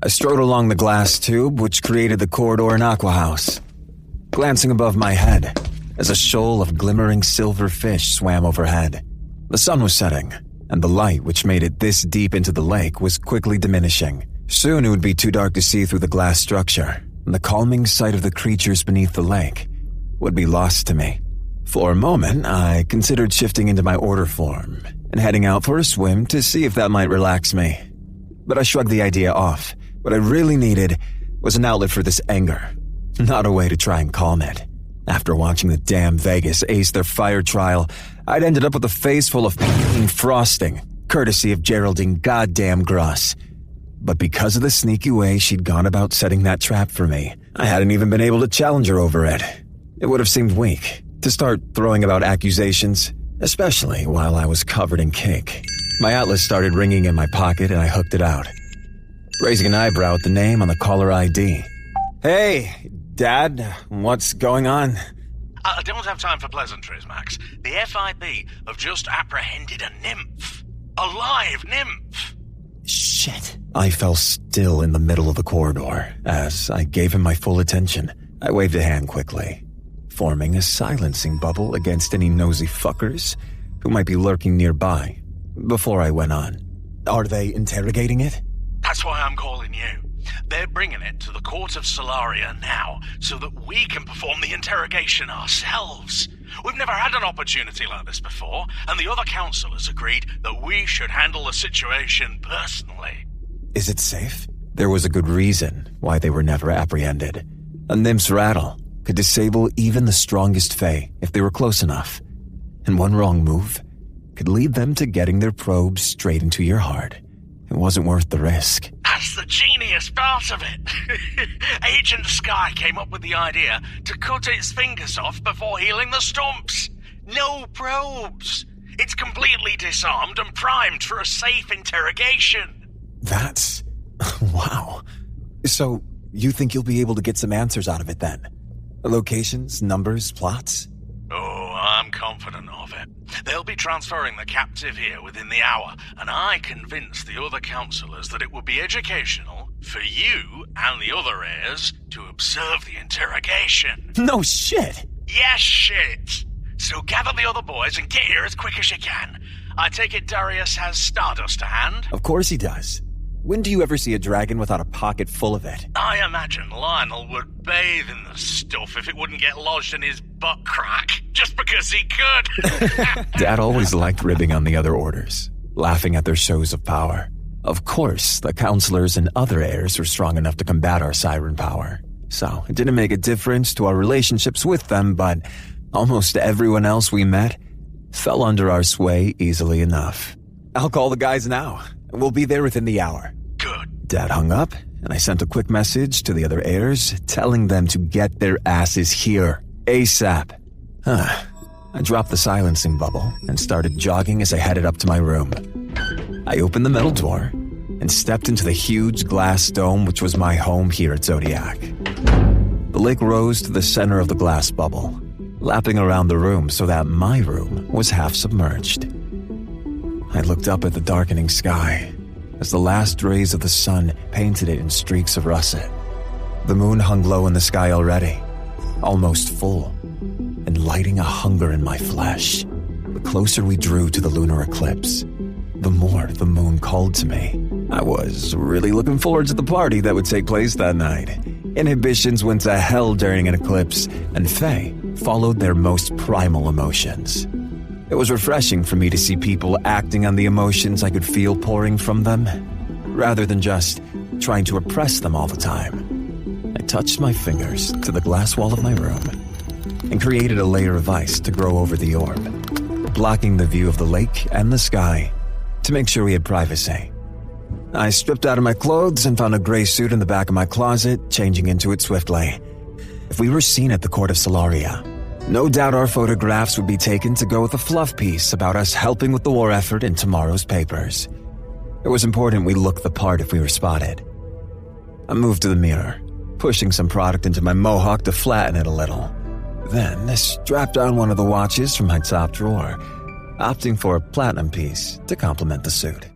I strode along the glass tube which created the corridor and aqua house, glancing above my head as a shoal of glimmering silver fish swam overhead. The sun was setting, and the light which made it this deep into the lake was quickly diminishing. Soon it would be too dark to see through the glass structure, and the calming sight of the creatures beneath the lake would be lost to me. For a moment, I considered shifting into my order form and heading out for a swim to see if that might relax me. But I shrugged the idea off. What I really needed was an outlet for this anger, not a way to try and calm it. After watching the damn Vegas ace their fire trial, I'd ended up with a face full of puking frosting, courtesy of Geraldine goddamn Gross. But because of the sneaky way she'd gone about setting that trap for me, I hadn't even been able to challenge her over it. It would have seemed weak to start throwing about accusations, especially while I was covered in cake. My atlas started ringing in my pocket and I hooked it out, raising an eyebrow at the name on the caller ID. Hey, Dad, what's going on? I don't have time for pleasantries, Max. The FIB have just apprehended a nymph. A live nymph. Shit. I fell still in the middle of the corridor as I gave him my full attention. I waved a hand quickly, forming a silencing bubble against any nosy fuckers who might be lurking nearby, before I went on. Are they interrogating it? That's why I'm calling you. They're bringing it to the court of Solaria now so that we can perform the interrogation ourselves. We've never had an opportunity like this before, and the other councillors agreed that we should handle the situation personally. Is it safe? There was a good reason why they were never apprehended. A nymph's rattle could disable even the strongest fae if they were close enough, and one wrong move could lead them to getting their probes straight into your heart. It wasn't worth the risk. That's the genius part of it. Agent Sky came up with the idea to cut its fingers off before healing the stumps. No probes. It's completely disarmed and primed for a safe interrogation. That's... wow. So, you think you'll be able to get some answers out of it then? Locations, numbers, plots? Oh, I'm confident of it. They'll be transferring the captive here within the hour, and I convinced the other councillors that it would be educational for you and the other heirs to observe the interrogation. No shit! Yes, shit! So gather the other boys and get here as quick as you can. I take it Darius has stardust to hand? Of course he does. When do you ever see a dragon without a pocket full of it? I imagine Lionel would bathe in the stuff if it wouldn't get lodged in his butt crack, just because he could. Dad always liked ribbing on the other orders, laughing at their shows of power. Of course, the counselors and other heirs were strong enough to combat our siren power, so it didn't make a difference to our relationships with them, but almost everyone else we met fell under our sway easily enough. I'll call the guys now. We'll be there within the hour. Good. Dad hung up, and I sent a quick message to the other heirs, telling them to get their asses here, ASAP. I dropped the silencing bubble and started jogging as I headed up to my room. I opened the metal door and stepped into the huge glass dome which was my home here at Zodiac. The lake rose to the center of the glass bubble, lapping around the room so that my room was half submerged. I looked up at the darkening sky as the last rays of the sun painted it in streaks of russet. The moon hung low in the sky already, almost full, and lighting a hunger in my flesh. The closer we drew to the lunar eclipse, the more the moon called to me. I was really looking forward to the party that would take place that night. Inhibitions went to hell during an eclipse, and fae followed their most primal emotions. It was refreshing for me to see people acting on the emotions I could feel pouring from them, rather than just trying to repress them all the time. I touched my fingers to the glass wall of my room and created a layer of ice to grow over the orb, blocking the view of the lake and the sky to make sure we had privacy. I stripped out of my clothes and found a gray suit in the back of my closet, changing into it swiftly. If we were seen at the court of Solaria, no doubt our photographs would be taken to go with a fluff piece about us helping with the war effort in tomorrow's papers. It was important we look the part if we were spotted. I moved to the mirror, pushing some product into my mohawk to flatten it a little. Then I strapped on one of the watches from my top drawer, opting for a platinum piece to complement the suit.